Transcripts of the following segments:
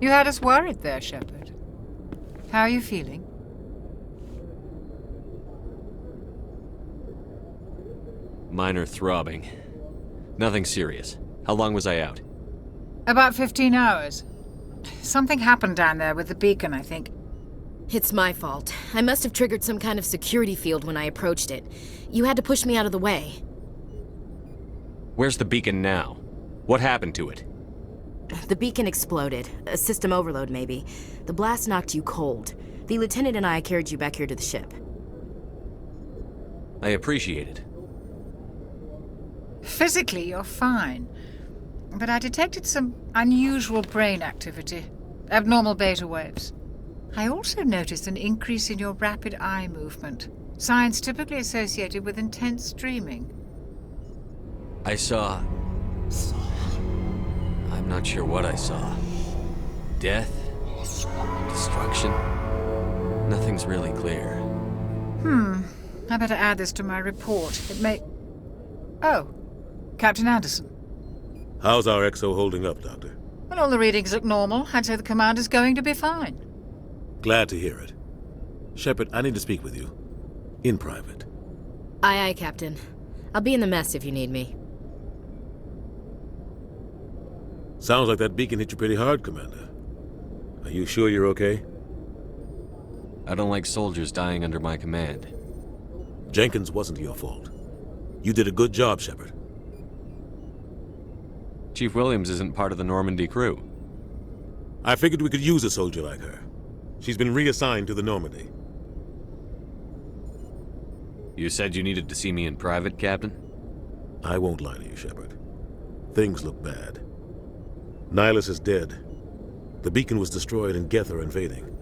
You had us worried there, Shepard. How are you feeling? Minor throbbing. Nothing serious. How long was I out? About 15 hours. Something happened down there with the beacon, I think. It's my fault. I must have triggered some kind of security field when I approached it. You had to push me out of the way. Where's the beacon now? What happened to it? The beacon exploded. A system overload, maybe. The blast knocked you cold. The lieutenant and I carried you back here to the ship. I appreciate it. Physically, you're fine. But I detected some unusual brain activity. Abnormal beta waves. I also noticed an increase in your rapid eye movement. Signs typically associated with intense dreaming. I saw... I'm not sure what I saw. Death? Destruction? Nothing's really clear. I better add this to my report. It may... Oh, Captain Anderson. How's our XO holding up, Doctor? Well, all the readings look normal. I'd say the commander's going to be fine. Glad to hear it. Shepard, I need to speak with you. In private. Aye, aye, Captain. I'll be in the mess if you need me. Sounds like that beacon hit you pretty hard, Commander. Are you sure you're okay? I don't like soldiers dying under my command. Jenkins wasn't your fault. You did a good job, Shepard. Chief Williams isn't part of the Normandy crew. I figured we could use a soldier like her. She's been reassigned to the Normandy. You said you needed to see me in private, Captain? I won't lie to you, Shepard. Things look bad. Nihilus is dead. The beacon was destroyed and Geth are invading.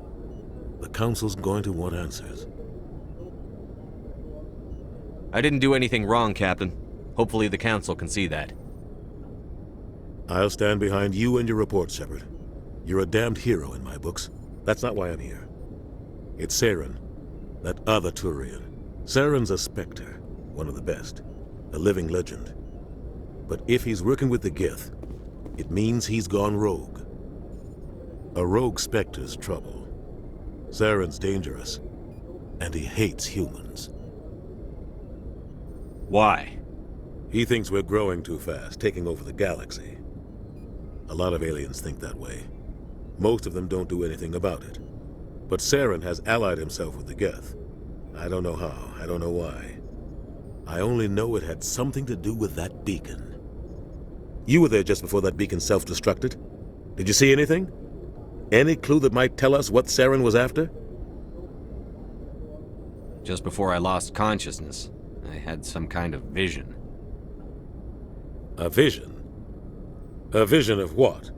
The Council's going to want answers. I didn't do anything wrong, Captain. Hopefully the Council can see that. I'll stand behind you and your report, Shepard. You're a damned hero in my books. That's not why I'm here. It's Saren, that other Turian. Saren's a Spectre, one of the best, a living legend. But if he's working with the Geth, it means he's gone rogue. A rogue Spectre's trouble. Saren's dangerous, and he hates humans. Why? He thinks we're growing too fast, taking over the galaxy. A lot of aliens think that way. Most of them don't do anything about it. But Saren has allied himself with the Geth. I don't know how, I don't know why. I only know it had something to do with that beacon. You were there just before that beacon self-destructed. Did you see anything? Any clue that might tell us what Saren was after? Just before I lost consciousness, I had some kind of vision. A vision? A vision of what?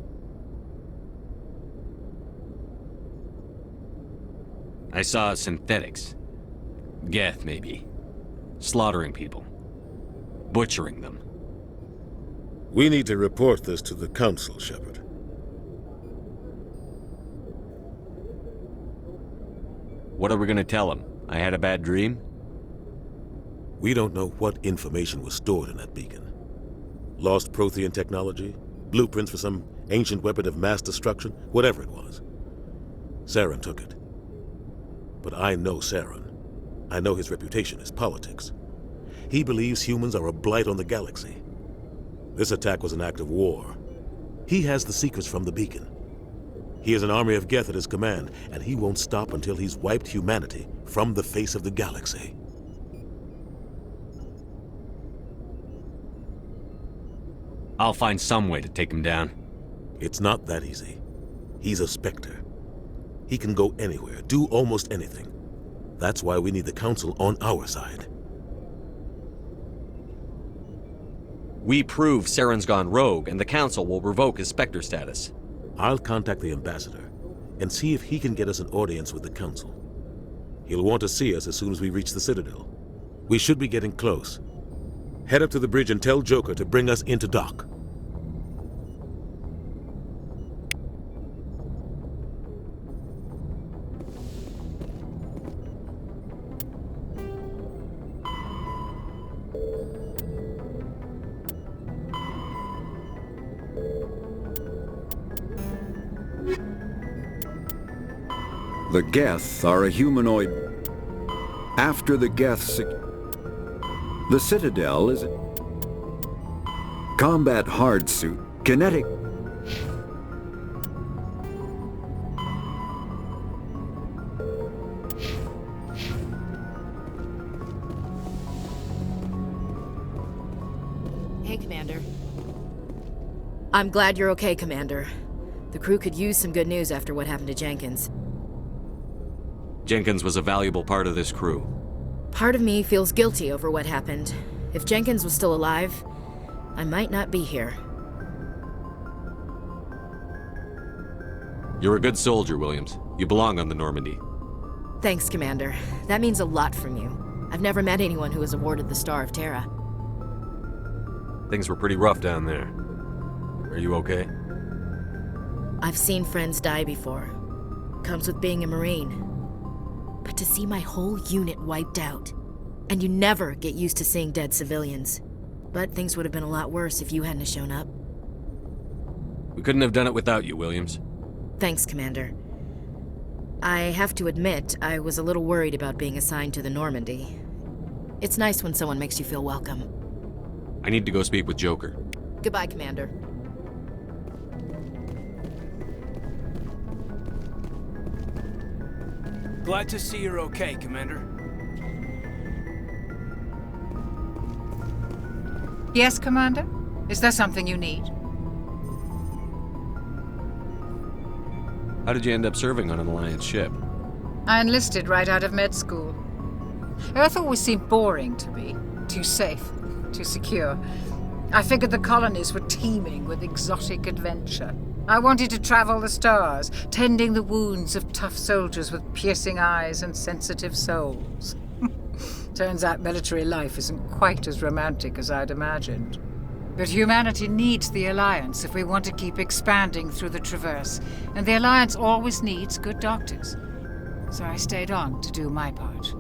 I saw synthetics. Geth, maybe. Slaughtering people. Butchering them. We need to report this to the Council, Shepard. What are we gonna tell them? I had a bad dream? We don't know what information was stored in that beacon. Lost Prothean technology? Blueprints for some ancient weapon of mass destruction? Whatever it was. Saren took it. But I know Saren. I know his reputation is politics. He believes humans are a blight on the galaxy. This attack was an act of war. He has the secrets from the beacon. He has an army of Geth at his command, and he won't stop until he's wiped humanity from the face of the galaxy. I'll find some way to take him down. It's not that easy. He's a Spectre. He can go anywhere, do almost anything. That's why we need the Council on our side. We prove Saren's gone rogue, and the Council will revoke his Spectre status. I'll contact the Ambassador and see if he can get us an audience with the Council. He'll want to see us as soon as we reach the Citadel. We should be getting close. Head up to the bridge and tell Joker to bring us into dock. The Geth are a humanoid. After the Geths, the Citadel is a combat hard suit, kinetic. Hey, Commander. I'm glad you're okay, Commander. The crew could use some good news after what happened to Jenkins. Jenkins was a valuable part of this crew. Part of me feels guilty over what happened. If Jenkins was still alive, I might not be here. You're a good soldier, Williams. You belong on the Normandy. Thanks, Commander. That means a lot from you. I've never met anyone who was awarded the Star of Terra. Things were pretty rough down there. Are you okay? I've seen friends die before. Comes with being a Marine. But to see my whole unit wiped out, and you never get used to seeing dead civilians. But things would have been a lot worse if you hadn't shown up. We couldn't have done it without you, Williams. Thanks, Commander. I have to admit, I was a little worried about being assigned to the Normandy. It's nice when someone makes you feel welcome. I need to go speak with Joker. Goodbye, Commander. Glad to see you're okay, Commander. Yes, Commander? Is there something you need? How did you end up serving on an Alliance ship? I enlisted right out of med school. Earth always seemed boring to me. Too safe, too secure. I figured the colonies were teeming with exotic adventure. I wanted to travel the stars, tending the wounds of tough soldiers with piercing eyes and sensitive souls. Turns out military life isn't quite as romantic as I'd imagined. But humanity needs the Alliance if we want to keep expanding through the Traverse, and the Alliance always needs good doctors. So I stayed on to do my part.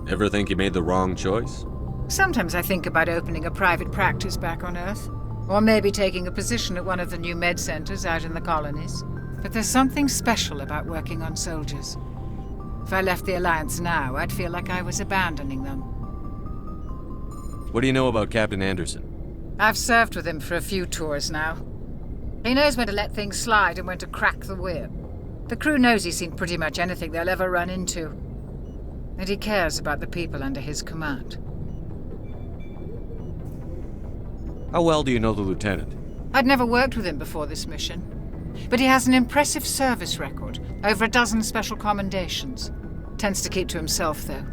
Ever think you made the wrong choice? Sometimes I think about opening a private practice back on Earth, or maybe taking a position at one of the new med centers out in the colonies. But there's something special about working on soldiers. If I left the Alliance now, I'd feel like I was abandoning them. What do you know about Captain Anderson? I've served with him for a few tours now. He knows when to let things slide and when to crack the whip. The crew knows he's seen pretty much anything they'll ever run into. And he cares about the people under his command. How well do you know the Lieutenant? I'd never worked with him before this mission. But he has an impressive service record, over a dozen special commendations. Tends to keep to himself, though.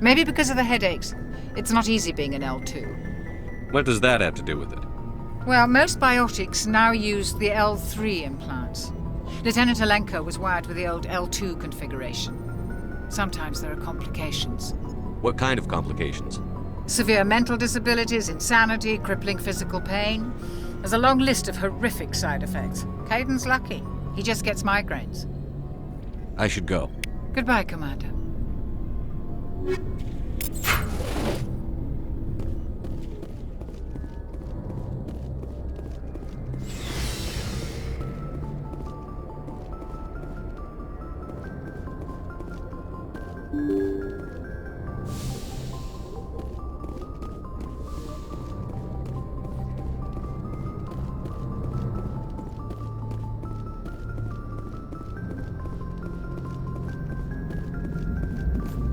Maybe because of the headaches. It's not easy being an L2. What does that have to do with it? Well, most biotics now use the L3 implants. Lieutenant Alenko was wired with the old L2 configuration. Sometimes there are complications. What kind of complications? Severe mental disabilities, insanity, crippling physical pain. There's a long list of horrific side effects. Caden's lucky. He just gets migraines. I should go. Goodbye, Commander.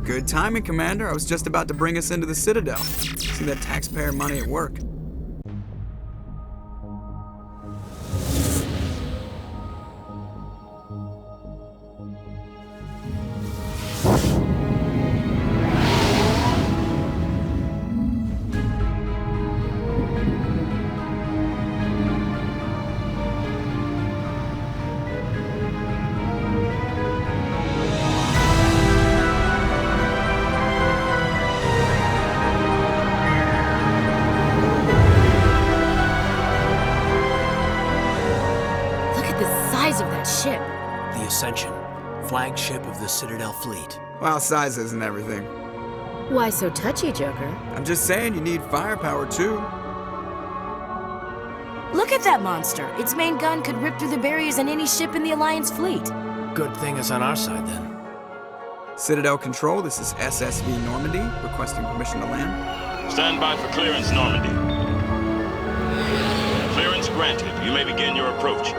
Good timing, Commander. I was just about to bring us into the Citadel. See that taxpayer money at work. Ship. The Ascension, flagship of the Citadel fleet. Well, size isn't everything. Why so touchy, Joker? I'm just saying you need firepower, too. Look at that monster. Its main gun could rip through the barriers in any ship in the Alliance fleet. Good thing it's on our side, then. Citadel Control, this is SSV Normandy, requesting permission to land. Stand by for clearance, Normandy. Clearance granted. You may begin your approach.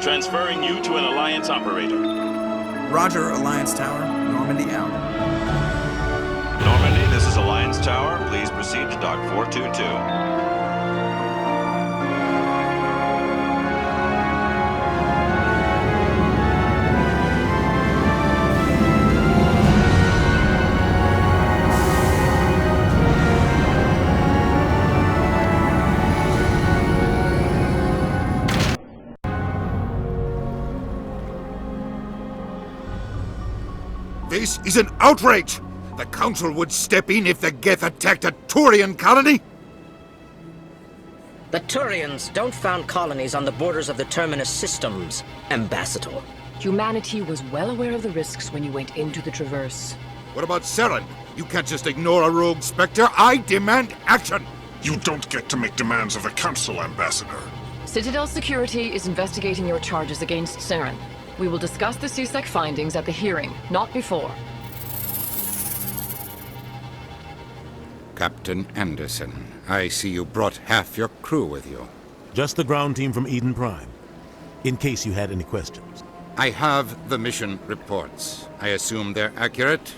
Transferring you to an Alliance operator. Roger, Alliance Tower. Normandy out. Normandy, this is Alliance Tower. Please proceed to Dock 422. This is an outrage! The Council would step in if the Geth attacked a Turian colony? The Turians don't found colonies on the borders of the Terminus systems, Ambassador. Humanity was well aware of the risks when you went into the Traverse. What about Saren? You can't just ignore a rogue Spectre. I demand action! You don't get to make demands of the Council, Ambassador. Citadel Security is investigating your charges against Saren. We will discuss the CSEC findings at the hearing, not before. Captain Anderson, I see you brought half your crew with you. Just the ground team from Eden Prime, in case you had any questions. I have the mission reports. I assume they're accurate?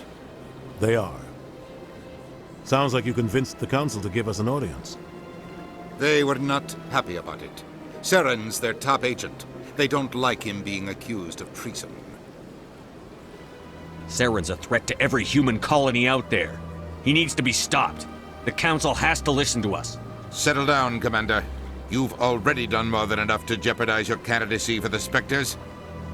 They are. Sounds like you convinced the Council to give us an audience. They were not happy about it. Saren's their top agent. They don't like him being accused of treason. Saren's a threat to every human colony out there. He needs to be stopped. The Council has to listen to us. Settle down, Commander. You've already done more than enough to jeopardize your candidacy for the Spectres.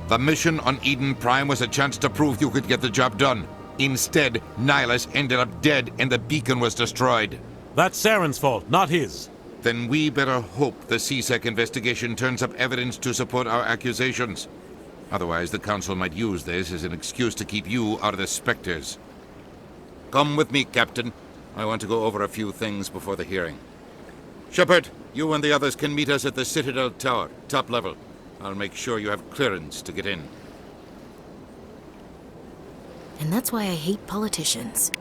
The mission on Eden Prime was a chance to prove you could get the job done. Instead, Nihilus ended up dead and the beacon was destroyed. That's Saren's fault, not his. Then we better hope the CSEC investigation turns up evidence to support our accusations. Otherwise, the Council might use this as an excuse to keep you out of the Spectres. Come with me, Captain. I want to go over a few things before the hearing. Shepard, you and the others can meet us at the Citadel Tower, top level. I'll make sure you have clearance to get in. And that's why I hate politicians.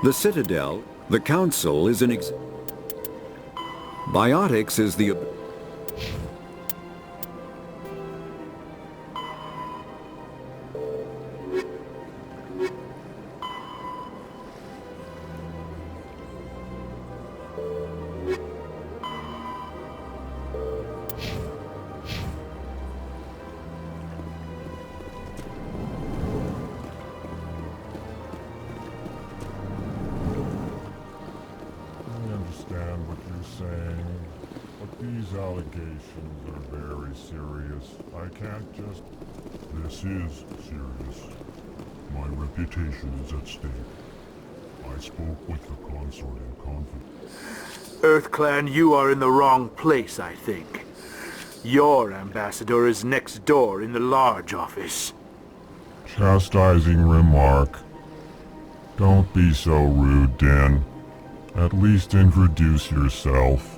The Citadel, the Council is an Biotics is the... These allegations are very serious. I can't just... This is serious. My reputation is at stake. I spoke with the consort in confidence. EarthClan, you are in the wrong place, I think. Your ambassador is next door in the large office. Chastising remark. Don't be so rude, Din. At least introduce yourself.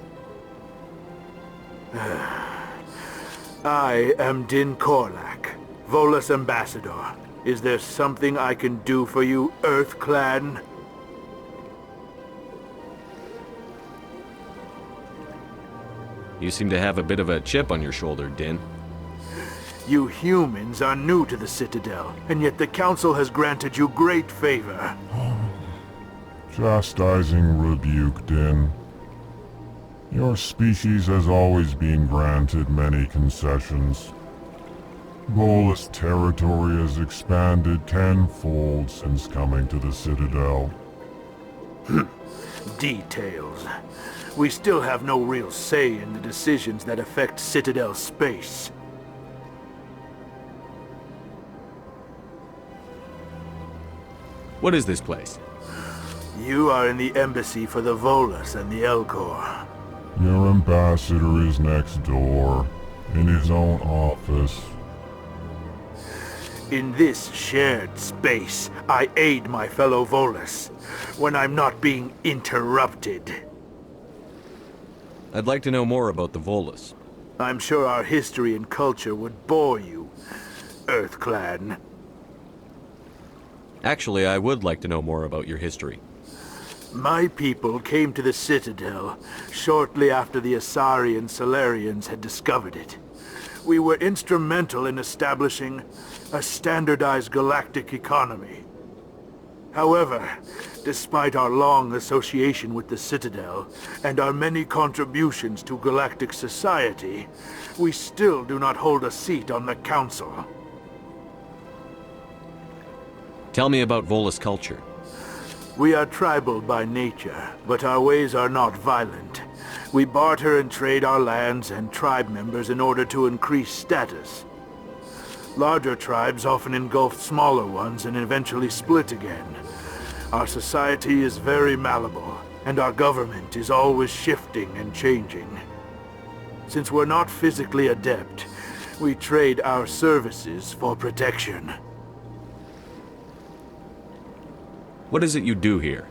I am Din Korlak, Volus Ambassador. Is there something I can do for you, EarthClan? You seem to have a bit of a chip on your shoulder, Din. You humans are new to the Citadel, and yet the Council has granted you great favor. Chastising rebuke, Din. Your species has always been granted many concessions. Volus territory has expanded tenfold since coming to the Citadel. Details. We still have no real say in the decisions that affect Citadel space. What is this place? You are in the embassy for the Volus and the Elcor. Your ambassador is next door, in his own office. In this shared space, I aid my fellow Volus when I'm not being interrupted. I'd like to know more about the Volus. I'm sure our history and culture would bore you, EarthClan. Actually, I would like to know more about your history. My people came to the Citadel shortly after the Asari and Solarians had discovered it. We were instrumental in establishing a standardized galactic economy. However, despite our long association with the Citadel and our many contributions to galactic society, we still do not hold a seat on the Council. Tell me about Volus culture. We are tribal by nature, but our ways are not violent. We barter and trade our lands and tribe members in order to increase status. Larger tribes often engulf smaller ones and eventually split again. Our society is very malleable, and our government is always shifting and changing. Since we're not physically adept, we trade our services for protection. What is it you do here?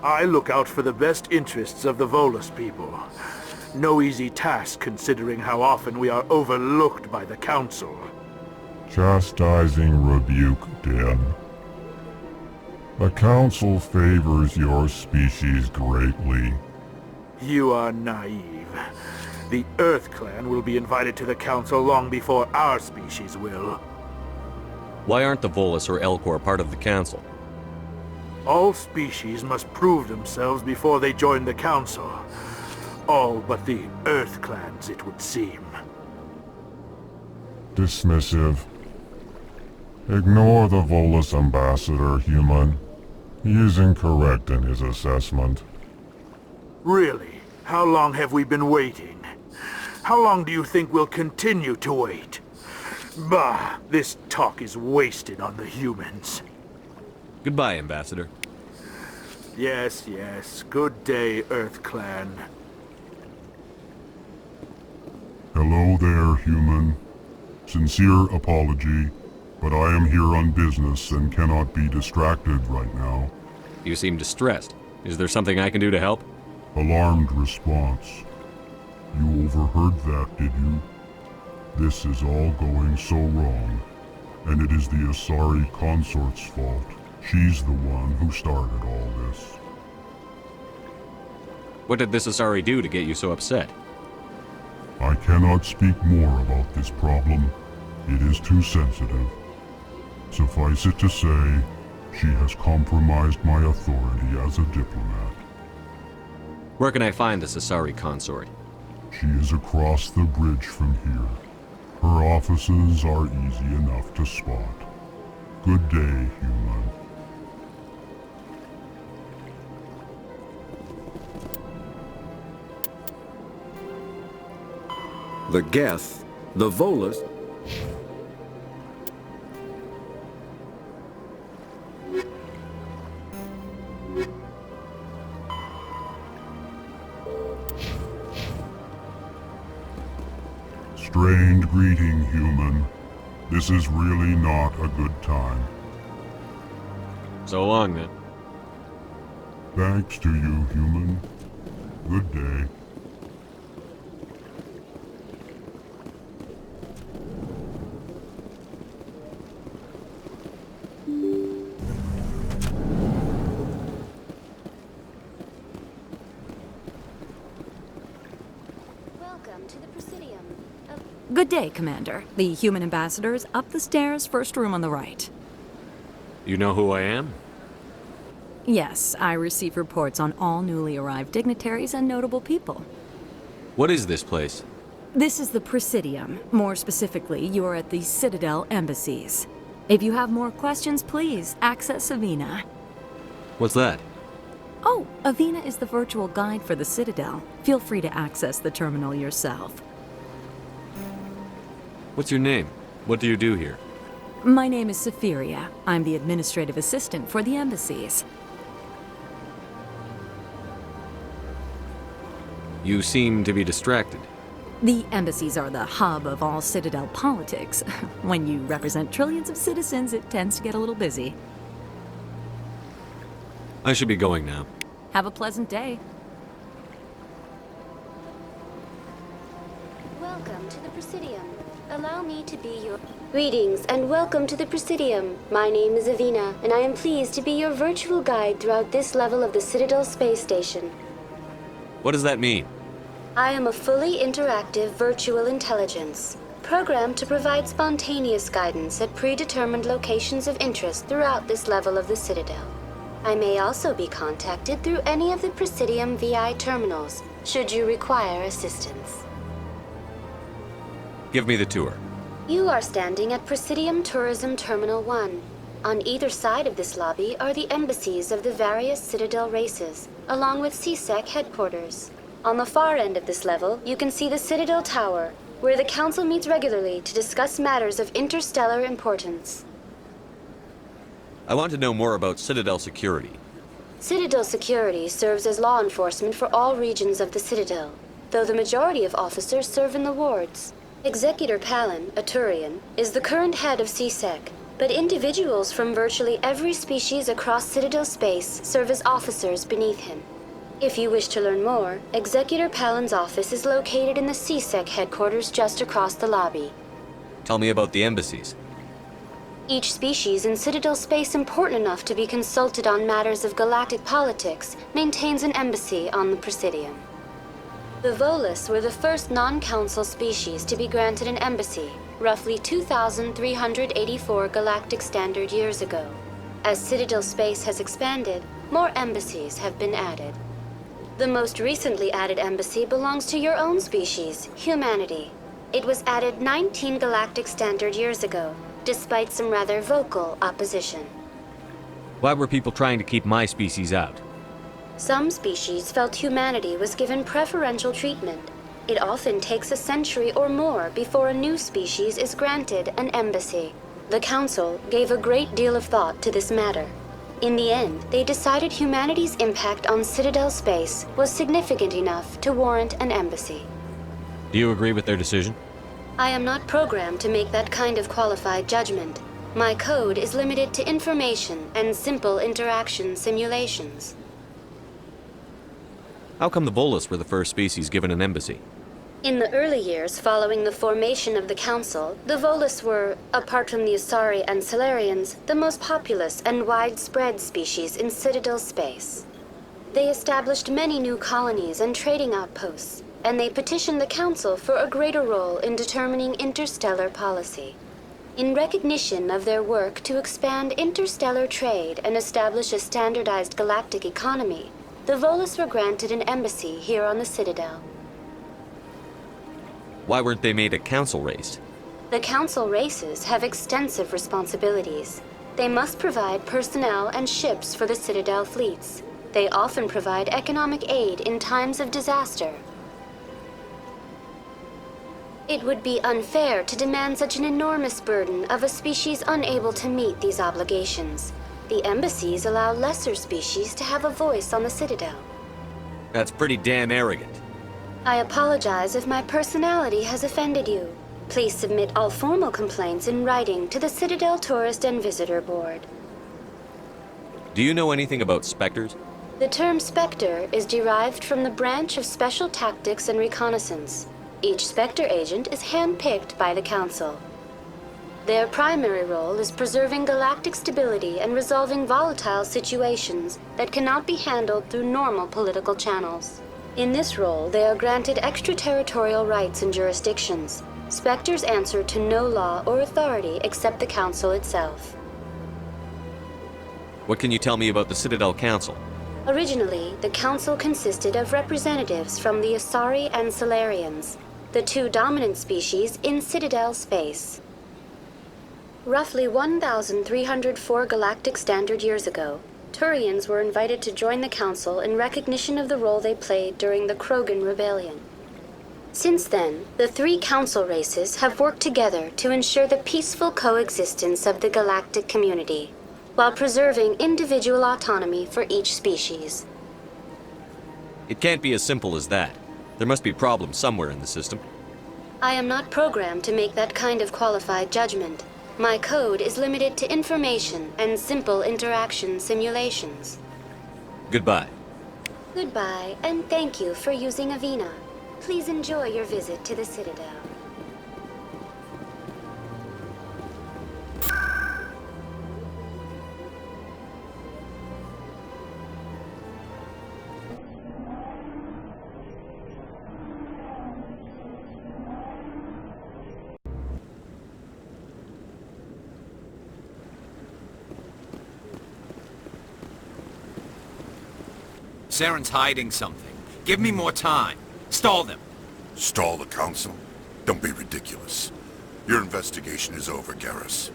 I look out for the best interests of the Volus people. No easy task considering how often we are overlooked by the Council. Chastising rebuke, Den. The Council favors your species greatly. You are naive. The EarthClan will be invited to the Council long before our species will. Why aren't the Volus or Elcor part of the Council? All species must prove themselves before they join the Council. All but the EarthClans, it would seem. Dismissive. Ignore the Volus ambassador, human. He is incorrect in his assessment. Really? How long have we been waiting? How long do you think we'll continue to wait? Bah, this talk is wasted on the humans. Goodbye, Ambassador. Yes, yes. Good day, EarthClan. Hello there, human. Sincere apology, but I am here on business and cannot be distracted right now. You seem distressed. Is there something I can do to help? Alarmed response. You overheard that, did you? This is all going so wrong, and it is the Asari consort's fault. She's the one who started all this. What did this Asari do to get you so upset? I cannot speak more about this problem. It is too sensitive. Suffice it to say, she has compromised my authority as a diplomat. Where can I find this Asari consort? She is across the bridge from here. Her offices are easy enough to spot. Good day, human. The Geth, the Volus... Strained greeting, human. This is really not a good time. So long, then. Thanks to you, human. Good day. Good day, Commander. The human ambassador is up the stairs, first room on the right. You know who I am? Yes, I receive reports on all newly arrived dignitaries and notable people. What is this place? This is the Presidium. More specifically, you are at the Citadel embassies. If you have more questions, please access Avina. What's that? Oh, Avina is the virtual guide for the Citadel. Feel free to access the terminal yourself. What's your name? What do you do here? My name is Safiria. I'm the administrative assistant for the embassies. You seem to be distracted. The embassies are the hub of all Citadel politics. When you represent trillions of citizens, it tends to get a little busy. I should be going now. Have a pleasant day. Welcome to the Presidium. Allow me to be your... Greetings and welcome to the Presidium. My name is Avina, and I am pleased to be your virtual guide throughout this level of the Citadel space station. What does that mean? I am a fully interactive virtual intelligence, programmed to provide spontaneous guidance at predetermined locations of interest throughout this level of the Citadel. I may also be contacted through any of the Presidium VI terminals, should you require assistance. Give me the tour. You are standing at Presidium Tourism Terminal 1. On either side of this lobby are the embassies of the various Citadel races, along with CSEC headquarters. On the far end of this level, you can see the Citadel Tower, where the Council meets regularly to discuss matters of interstellar importance. I want to know more about Citadel security. Citadel security serves as law enforcement for all regions of the Citadel, though the majority of officers serve in the wards. Executor Palin, a Turian, is the current head of CSEC, but individuals from virtually every species across Citadel space serve as officers beneath him. If you wish to learn more, Executor Palin's office is located in the CSEC headquarters just across the lobby. Tell me about the embassies. Each species in Citadel space important enough to be consulted on matters of galactic politics maintains an embassy on the Presidium. The Volus were the first non-council species to be granted an embassy, roughly 2,384 galactic standard years ago. As Citadel space has expanded, more embassies have been added. The most recently added embassy belongs to your own species, humanity. It was added 19 galactic standard years ago, despite some rather vocal opposition. Why were people trying to keep my species out? Some species felt humanity was given preferential treatment. It often takes a century or more before a new species is granted an embassy. The Council gave a great deal of thought to this matter. In the end, they decided humanity's impact on Citadel space was significant enough to warrant an embassy. Do you agree with their decision? I am not programmed to make that kind of qualified judgment. My code is limited to information and simple interaction simulations. How come the Volus were the first species given an embassy? In the early years following the formation of the Council, the Volus were, apart from the Asari and Solarians, the most populous and widespread species in Citadel space. They established many new colonies and trading outposts, and they petitioned the Council for a greater role in determining interstellar policy. In recognition of their work to expand interstellar trade and establish a standardized galactic economy, the Volus were granted an embassy here on the Citadel. Why weren't they made a council race? The Council races have extensive responsibilities. They must provide personnel and ships for the Citadel fleets. They often provide economic aid in times of disaster. It would be unfair to demand such an enormous burden of a species unable to meet these obligations. The embassies allow lesser species to have a voice on the Citadel. That's pretty damn arrogant. I apologize if my personality has offended you. Please submit all formal complaints in writing to the Citadel Tourist and Visitor Board. Do you know anything about specters? The term Spectre is derived from the branch of Special Tactics and Reconnaissance. Each Spectre agent is hand-picked by the Council. Their primary role is preserving galactic stability and resolving volatile situations that cannot be handled through normal political channels. In this role, they are granted extraterritorial rights and jurisdictions. Spectres answer to no law or authority except the Council itself. What can you tell me about the Citadel Council? Originally, the Council consisted of representatives from the Asari and Solarians. the two dominant species in Citadel space. Roughly 1,304 galactic standard years ago, Turians were invited to join the Council in recognition of the role they played during the Krogan Rebellion. Since then, the three Council races have worked together to ensure the peaceful coexistence of the galactic community, while preserving individual autonomy for each species. It can't be as simple as that. There must be problems somewhere in the system. I am not programmed to make that kind of qualified judgment. My code is limited to information and simple interaction simulations. Goodbye. Goodbye, and thank you for using Avina. Please enjoy your visit to the Citadel. Saren's hiding something. Give me more time. Stall them. Stall the Council? Don't be ridiculous. Your investigation is over, Garrus.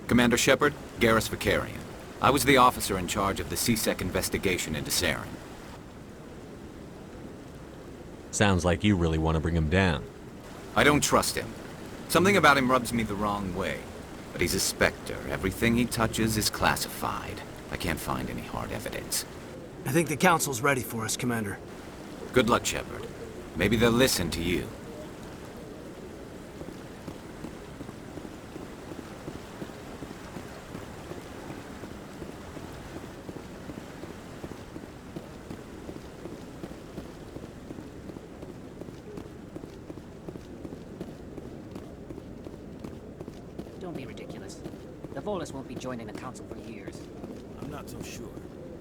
Commander Shepard, Garrus Vicarian. I was the officer in charge of the CSEC investigation into Saren. Sounds like you really want to bring him down. I don't trust him. Something about him rubs me the wrong way. But he's a Spectre. Everything he touches is classified. I can't find any hard evidence. I think the Council's ready for us, Commander. Good luck, Shepard. Maybe they'll listen to you. Don't be ridiculous. The Volus won't be joining the Council for years. I'm not so sure.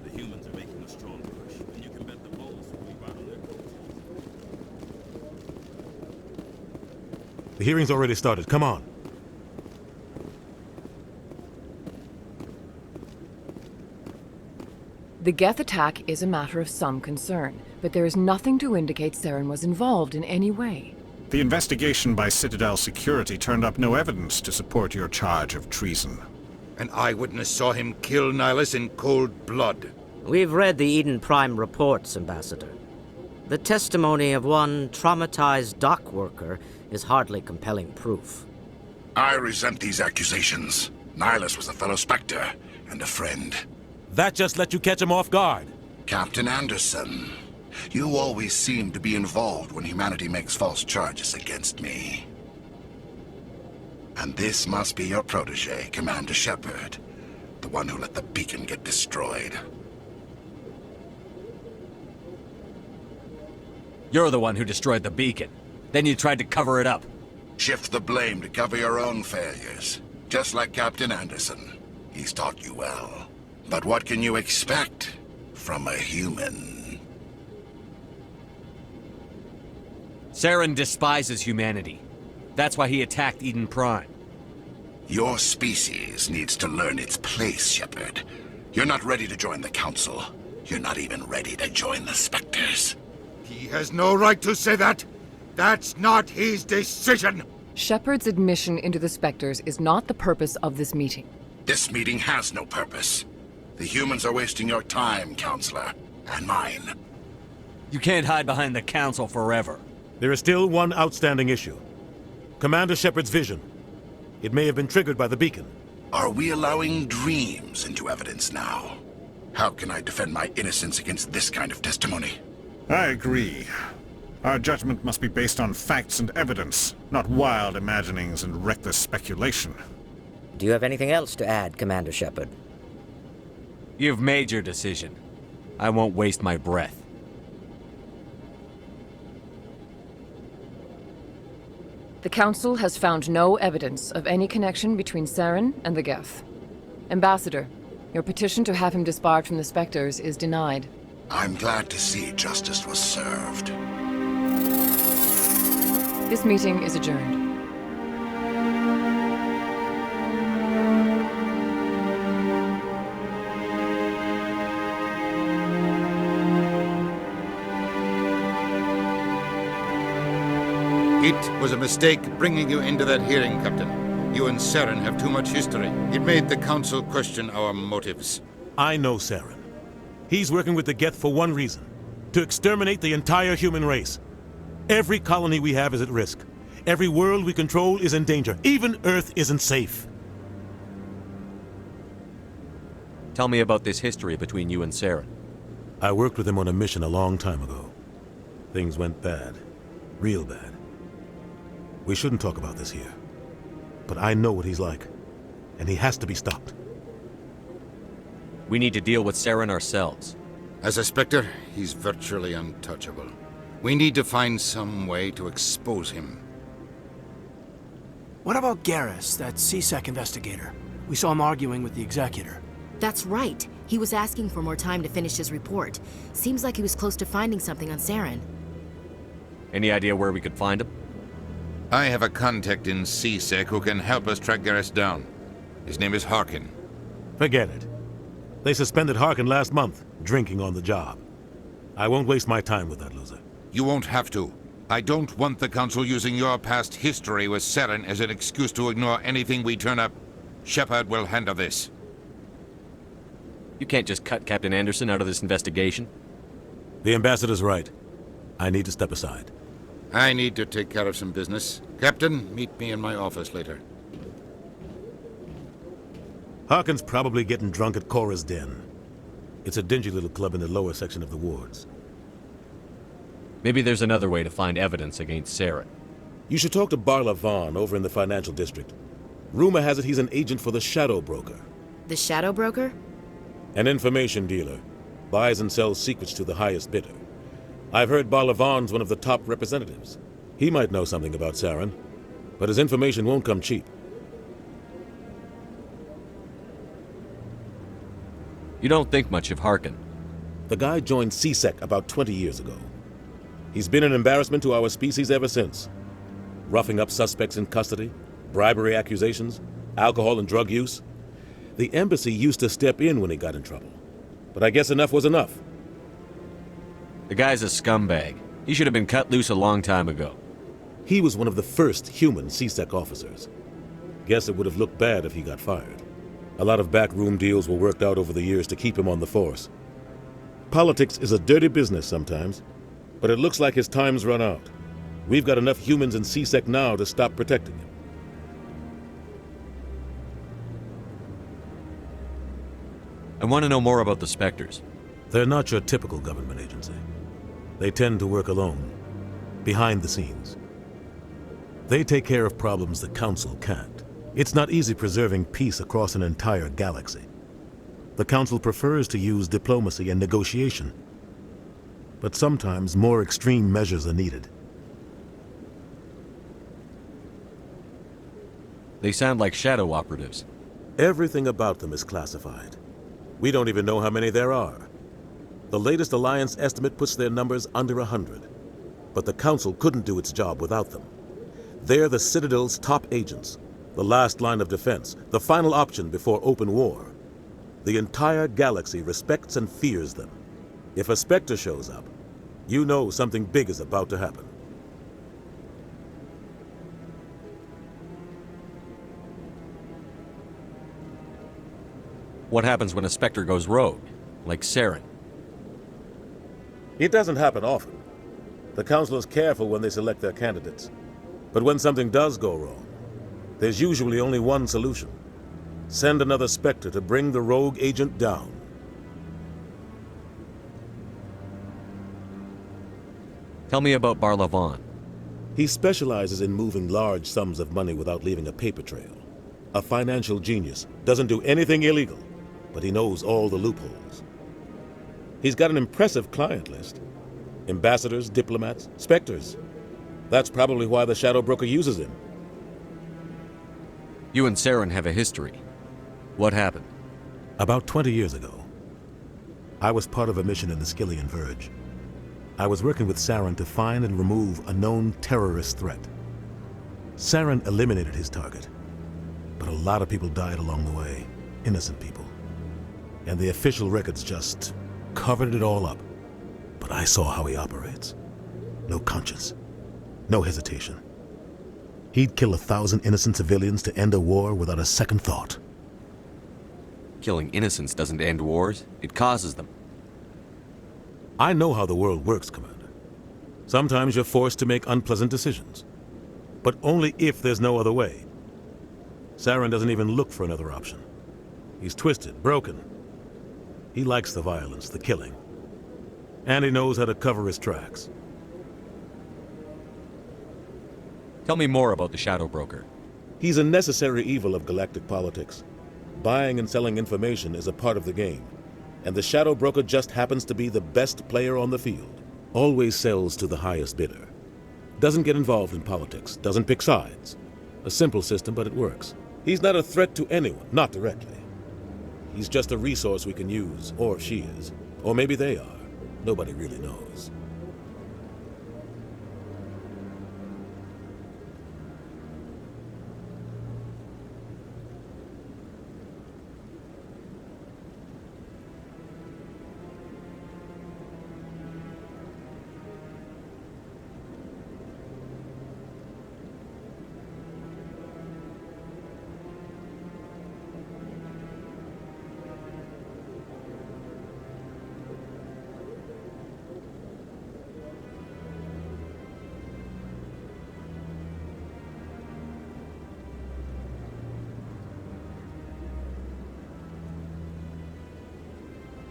The humans are making a strong push, and you can bet the Volus will be right on their coattails. The hearing's already started. Come on. The Geth attack is a matter of some concern, but there is nothing to indicate Saren was involved in any way. The investigation by Citadel Security turned up no evidence to support your charge of treason. An eyewitness saw him kill Nihilus in cold blood. We've read the Eden Prime reports, Ambassador. The testimony of one traumatized dock worker is hardly compelling proof. I resent these accusations. Nihilus was a fellow Spectre and a friend. That just let you catch him off guard. Captain Anderson, you always seem to be involved when humanity makes false charges against me. And this must be your protege, Commander Shepard, the one who let the beacon get destroyed. You're the one who destroyed the beacon. Then you tried to cover it up. Shift the blame to cover your own failures, just like Captain Anderson. He's taught you well. But what can you expect from a human? Saren despises humanity. That's why he attacked Eden Prime. Your species needs to learn its place, Shepard. You're not ready to join the Council. You're not even ready to join the Spectres. He has no right to say that. That's not his decision. Shepard's admission into the Spectres is not the purpose of this meeting. This meeting has no purpose. The humans are wasting your time, Counselor, and mine. You can't hide behind the Council forever. There is still one outstanding issue. Commander Shepard's vision. It may have been triggered by the beacon. Are we allowing dreams into evidence now? How can I defend my innocence against this kind of testimony? I agree. Our judgment must be based on facts and evidence, not wild imaginings and reckless speculation. Do you have anything else to add, Commander Shepard? You've made your decision. I won't waste my breath. The Council has found no evidence of any connection between Saren and the Geth. Ambassador, your petition to have him disbarred from the Spectres is denied. I'm glad to see justice was served. This meeting is adjourned. It was a mistake bringing you into that hearing, Captain. You and Saren have too much history. It made the Council question our motives. I know Saren. He's working with the Geth for one reason: to exterminate the entire human race. Every colony we have is at risk. Every world we control is in danger. Even Earth isn't safe. Tell me about this history between you and Saren. I worked with him on a mission a long time ago. Things went bad. Real bad. We shouldn't talk about this here. But I know what he's like. And he has to be stopped. We need to deal with Saren ourselves. As a Spectre, he's virtually untouchable. We need to find some way to expose him. What about Garrus, that CSEC investigator? We saw him arguing with the Executor. That's right. He was asking for more time to finish his report. Seems like he was close to finding something on Saren. Any idea where we could find him? I have a contact in CSEC who can help us track Garrus down. His name is Harkin. Forget it. They suspended Harkin last month, drinking on the job. I won't waste my time with that loser. You won't have to. I don't want the Council using your past history with Saren as an excuse to ignore anything we turn up. Shepard will handle this. You can't just cut Captain Anderson out of this investigation. The Ambassador's right. I need to step aside. I need to take care of some business. Captain, meet me in my office later. Harkin's probably getting drunk at Cora's Den. It's a dingy little club in the lower section of the wards. Maybe there's another way to find evidence against Saren. You should talk to Barla Vaughn over in the financial district. Rumor has it he's an agent for the Shadow Broker. The Shadow Broker? An information dealer. Buys and sells secrets to the highest bidder. I've heard Barla Vaughn's one of the top representatives. He might know something about Saren, but his information won't come cheap. You don't think much of Harkin. The guy joined CSEC about 20 years ago. He's been an embarrassment to our species ever since. Roughing up suspects in custody, bribery accusations, alcohol and drug use. The embassy used to step in when he got in trouble. But I guess enough was enough. The guy's a scumbag. He should have been cut loose a long time ago. He was one of the first human CSEC officers. Guess it would have looked bad if he got fired. A lot of backroom deals were worked out over the years to keep him on the force. Politics is a dirty business sometimes, but it looks like his time's run out. We've got enough humans in CSEC now to stop protecting him. I want to know more about the Spectres. They're not your typical government agency. They tend to work alone, behind the scenes. They take care of problems the Council can't. It's not easy preserving peace across an entire galaxy. The Council prefers to use diplomacy and negotiation. But sometimes more extreme measures are needed. They sound like shadow operatives. Everything about them is classified. We don't even know how many there are. The latest Alliance estimate puts their numbers under 100. But the Council couldn't do its job without them. They're the Citadel's top agents, the last line of defense, the final option before open war. The entire galaxy respects and fears them. If a Spectre shows up, you know something big is about to happen. What happens when a Spectre goes rogue, like Saren? It doesn't happen often. The Council is careful when they select their candidates. But when something does go wrong, there's usually only one solution. Send another Spectre to bring the rogue agent down. Tell me about Barla Vaughn. He specializes in moving large sums of money without leaving a paper trail. A financial genius, doesn't do anything illegal, but he knows all the loopholes. He's got an impressive client list. Ambassadors, diplomats, Spectres. That's probably why the Shadow Broker uses him. You and Saren have a history. What happened? About 20 years ago, I was part of a mission in the Skillian Verge. I was working with Saren to find and remove a known terrorist threat. Saren eliminated his target, but a lot of people died along the way, innocent people. And the official records just covered it all up. But I saw how he operates. No conscience, no hesitation. He'd kill 1,000 innocent civilians to end a war without a second thought. Killing innocents doesn't end wars, it causes them. I know how the world works, Commander. Sometimes you're forced to make unpleasant decisions. But only if there's no other way. Saren doesn't even look for another option. He's twisted, broken. He likes the violence, the killing. And he knows how to cover his tracks. Tell me more about the Shadow Broker. He's a necessary evil of galactic politics. Buying and selling information is a part of the game. And the Shadow Broker just happens to be the best player on the field. Always sells to the highest bidder. Doesn't get involved in politics, doesn't pick sides. A simple system, but it works. He's not a threat to anyone, not directly. He's just a resource we can use, or she is. Or maybe they are. Nobody really knows.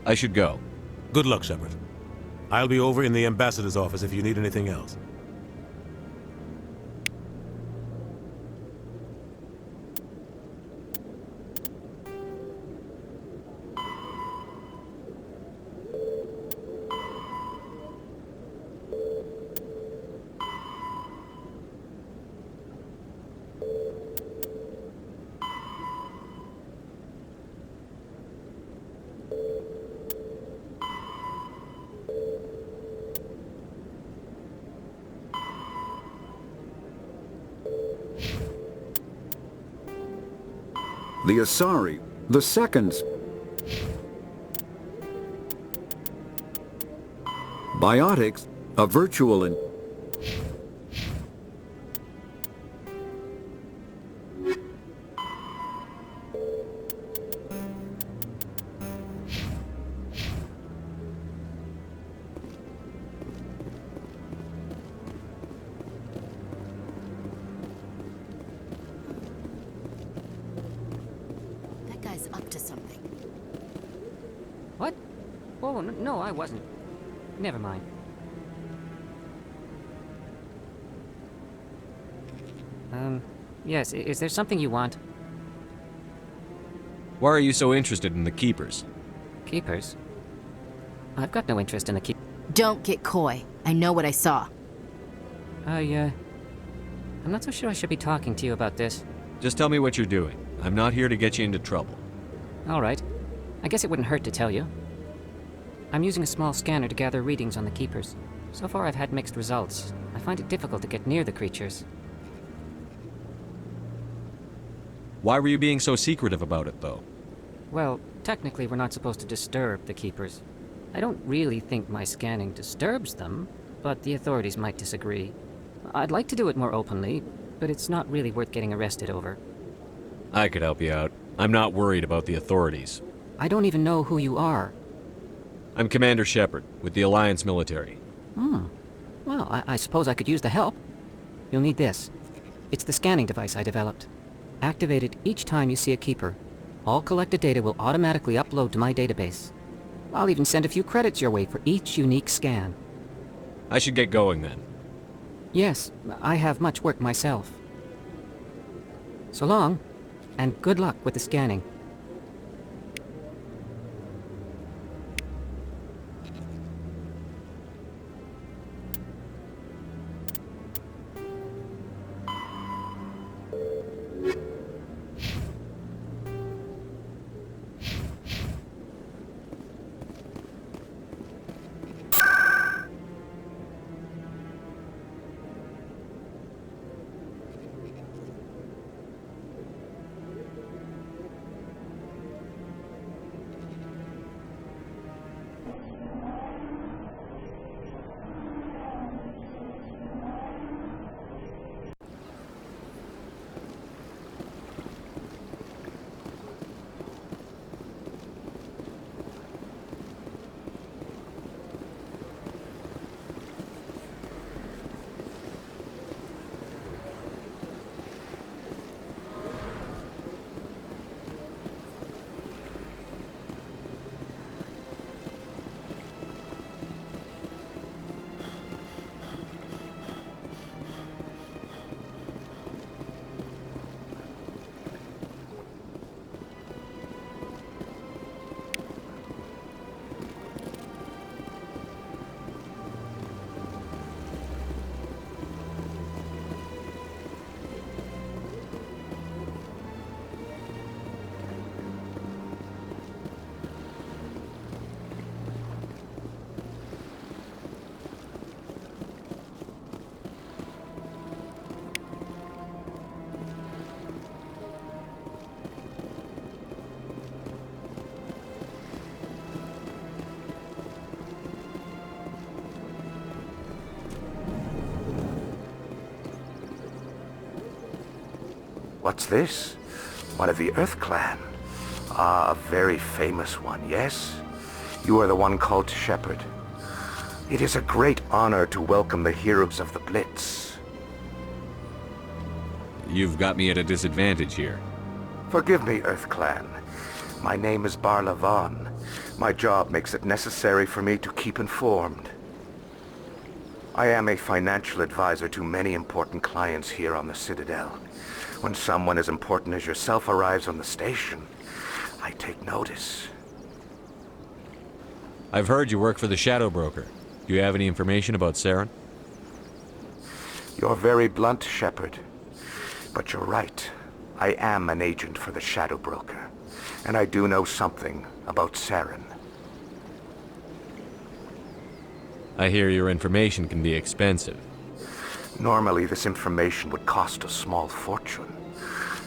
I should go. Good luck, Shepard. I'll be over in the ambassador's office if you need anything else. The Asari, the seconds. Biotics, a virtual and That guy's up to something. What? Oh, no, I wasn't. Never mind. Yes, is there something you want? Why are you so interested in the Keepers? Keepers? I've got no interest in the keep. Don't get coy. I know what I saw. I'm not so sure I should be talking to you about this. Just tell me what you're doing. I'm not here to get you into trouble. All right. I guess it wouldn't hurt to tell you. I'm using a small scanner to gather readings on the Keepers. So far I've had mixed results. I find it difficult to get near the creatures. Why were you being so secretive about it, though? Well, technically we're not supposed to disturb the Keepers. I don't really think my scanning disturbs them, but the authorities might disagree. I'd like to do it more openly, but it's not really worth getting arrested over. I could help you out. I'm not worried about the authorities. I don't even know who you are. I'm Commander Shepard, with the Alliance military. Well, I suppose I could use the help. You'll need this. It's the scanning device I developed. Activate it each time you see a Keeper. All collected data will automatically upload to my database. I'll even send a few credits your way for each unique scan. I should get going then. Yes, I have much work myself. So long, and good luck with the scanning. What's this? One of the Earth Clan. Ah, a very famous one, yes? You are the one called Shepard. It is a great honor to welcome the heroes of the Blitz. You've got me at a disadvantage here. Forgive me, Earth Clan. My name is Barla Vaughn. My job makes it necessary for me to keep informed. I am a financial advisor to many important clients here on the Citadel. When someone as important as yourself arrives on the station, I take notice. I've heard you work for the Shadow Broker. Do you have any information about Saren? You're very blunt, Shepard. But you're right. I am an agent for the Shadow Broker. And I do know something about Saren. I hear your information can be expensive. Normally, this information would cost a small fortune.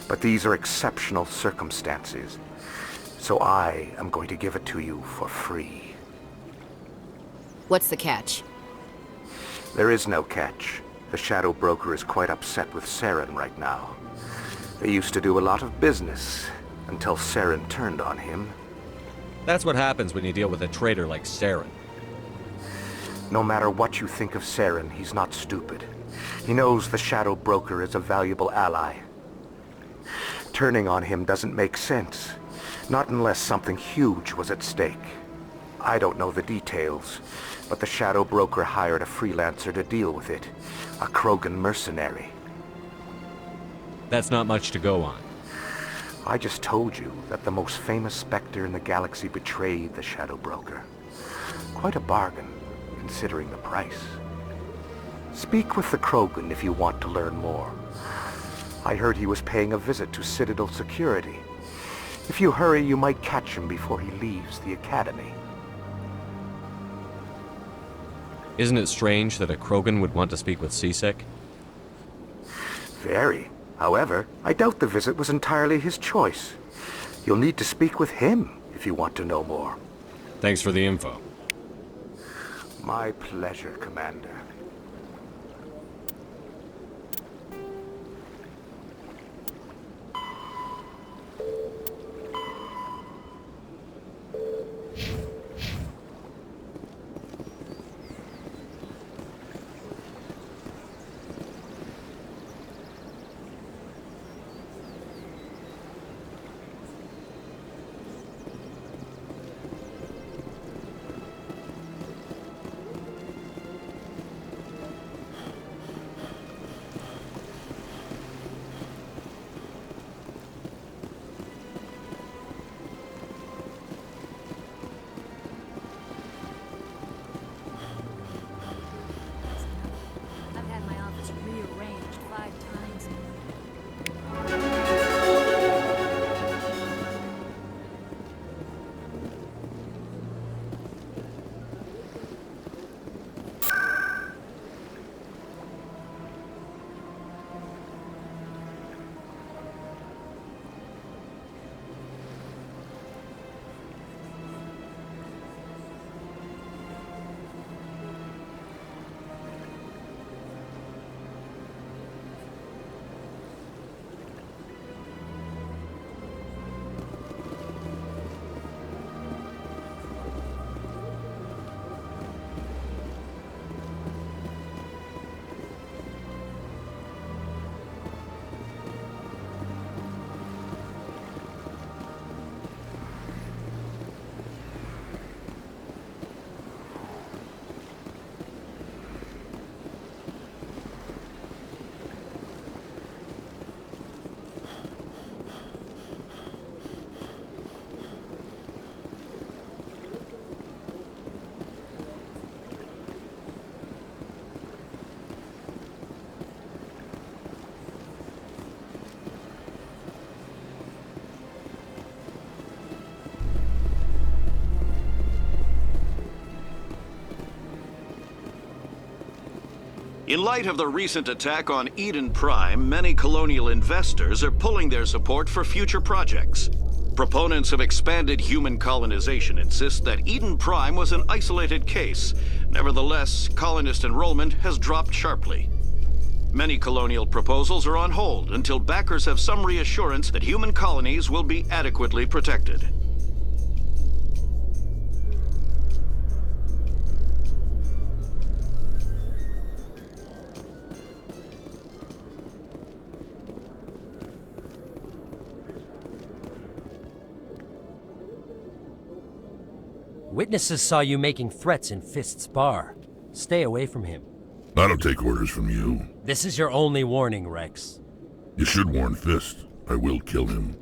But these are exceptional circumstances. So I am going to give it to you for free. What's the catch? There is no catch. The Shadow Broker is quite upset with Saren right now. They used to do a lot of business, until Saren turned on him. That's what happens when you deal with a traitor like Saren. No matter what you think of Saren, he's not stupid. He knows the Shadow Broker is a valuable ally. Turning on him doesn't make sense. Not unless something huge was at stake. I don't know the details, but the Shadow Broker hired a freelancer to deal with it. A Krogan mercenary. That's not much to go on. I just told you that the most famous Spectre in the galaxy betrayed the Shadow Broker. Quite a bargain, considering the price. Speak with the Krogan if you want to learn more. I heard he was paying a visit to Citadel security. If you hurry, you might catch him before he leaves the Academy. Isn't it strange that a Krogan would want to speak with C-Sec? Very. However, I doubt the visit was entirely his choice. You'll need to speak with him if you want to know more. Thanks for the info. My pleasure, Commander. In light of the recent attack on Eden Prime, many colonial investors are pulling their support for future projects. Proponents of expanded human colonization insist that Eden Prime was an isolated case. Nevertheless, colonist enrollment has dropped sharply. Many colonial proposals are on hold until backers have some reassurance that human colonies will be adequately protected. Witnesses saw you making threats in Fist's bar. Stay away from him. I don't take orders from you. This is your only warning, Rex. You should warn Fist. I will kill him.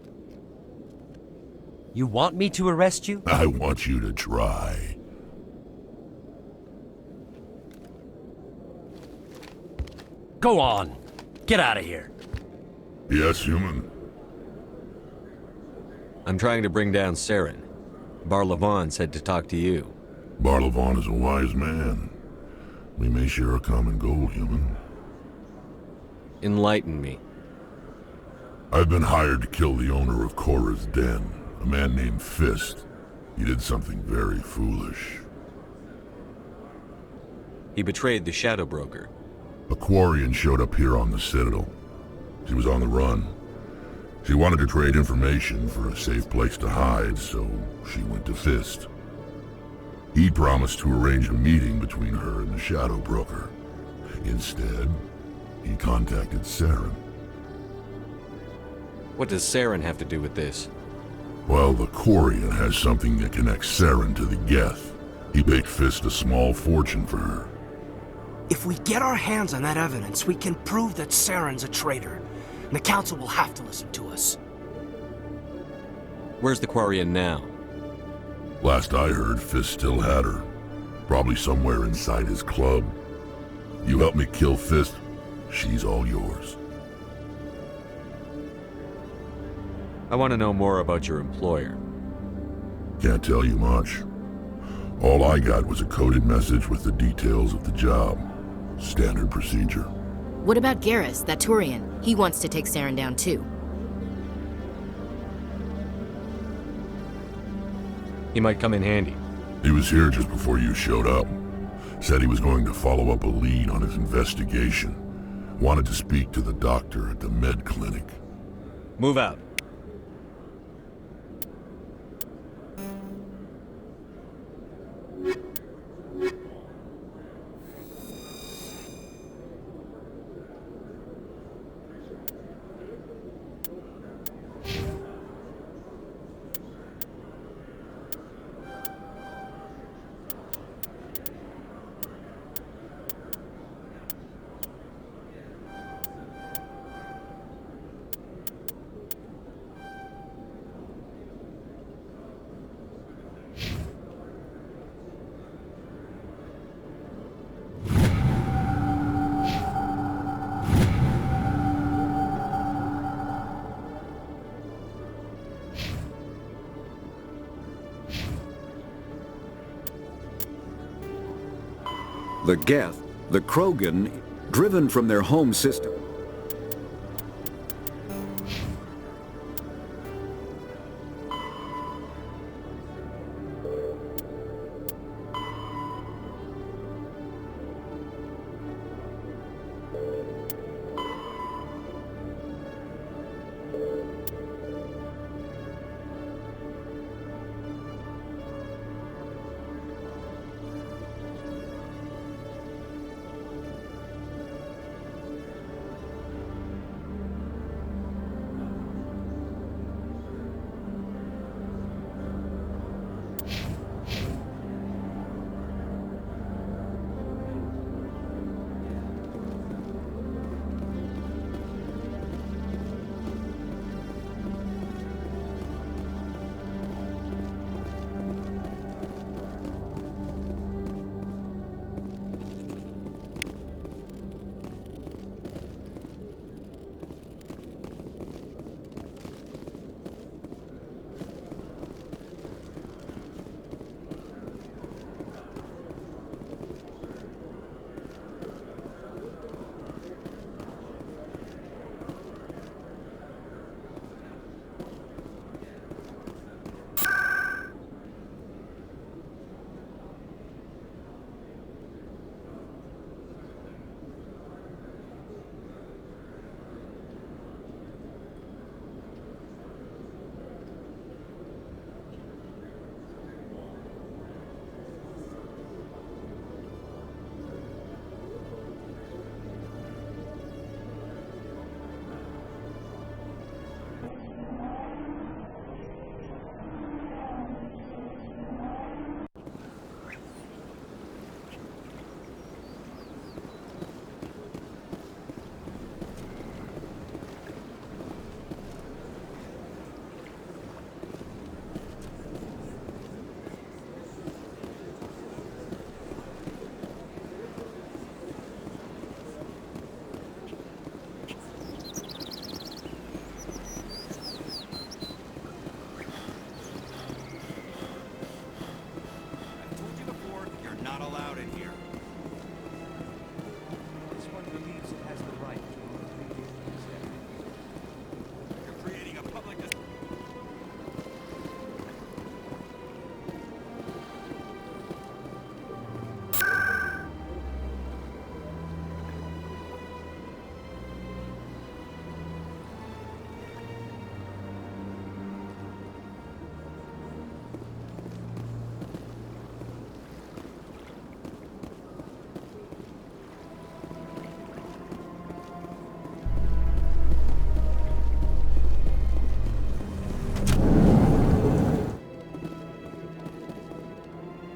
You want me to arrest you? I want you to try. Go on. Get out of here. Yes, human. I'm trying to bring down Saren. Bar-Levon said to talk to you. Bar-Levon is a wise man. We may share a common goal, human. Enlighten me. I've been hired to kill the owner of Cora's Den, a man named Fist. He did something very foolish. He betrayed the Shadow Broker. A Quarian showed up here on the Citadel. She was on the run. She wanted to trade information for a safe place to hide, so she went to Fist. He promised to arrange a meeting between her and the Shadow Broker. Instead, he contacted Saren. What does Saren have to do with this? Well, the Quarian has something that connects Saren to the Geth. He paid Fist a small fortune for her. If we get our hands on that evidence, we can prove that Saren's a traitor. And the Council will have to listen to us. Where's the Quarian now? Last I heard, Fist still had her. Probably somewhere inside his club. You help me kill Fist, she's all yours. I want to know more about your employer. Can't tell you much. All I got was a coded message with the details of the job. Standard procedure. What about Garrus, that Turian? He wants to take Saren down too. He might come in handy. He was here just before you showed up. Said he was going to follow up a lead on his investigation. Wanted to speak to the doctor at the med clinic. Move out. The Geth, the Krogan, driven from their home system.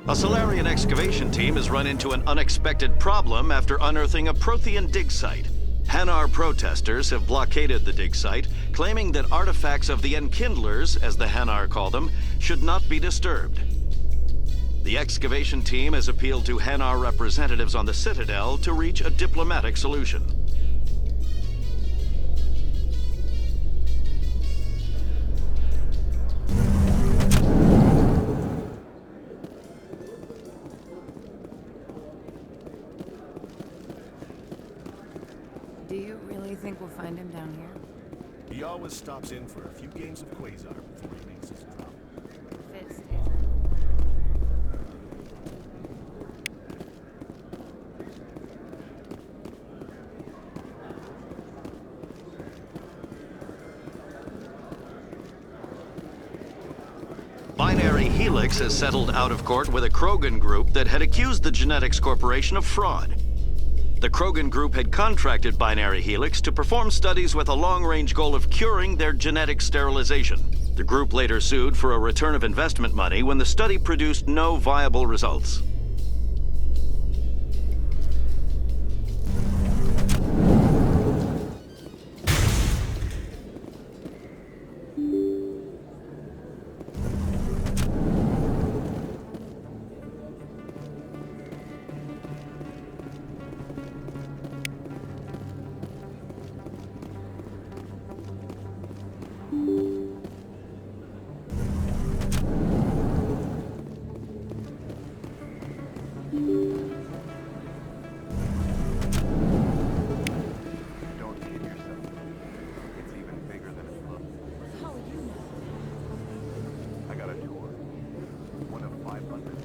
A Solarian excavation team has run into an unexpected problem after unearthing a Prothean dig site. Hanar protesters have blockaded the dig site, claiming that artifacts of the Enkindlers, as the Hanar call them, should not be disturbed. The excavation team has appealed to Hanar representatives on the Citadel to reach a diplomatic solution. Do you really think we'll find him down here? He always stops in for a few games of Quasar before he makes his drop. Fist. Binary Helix has settled out of court with a Krogan group that had accused the Genetics Corporation of fraud. The Krogan group had contracted Binary Helix to perform studies with a long-range goal of curing their genetic sterilization. The group later sued for a return of investment money when the study produced no viable results. I got a tour. One of 500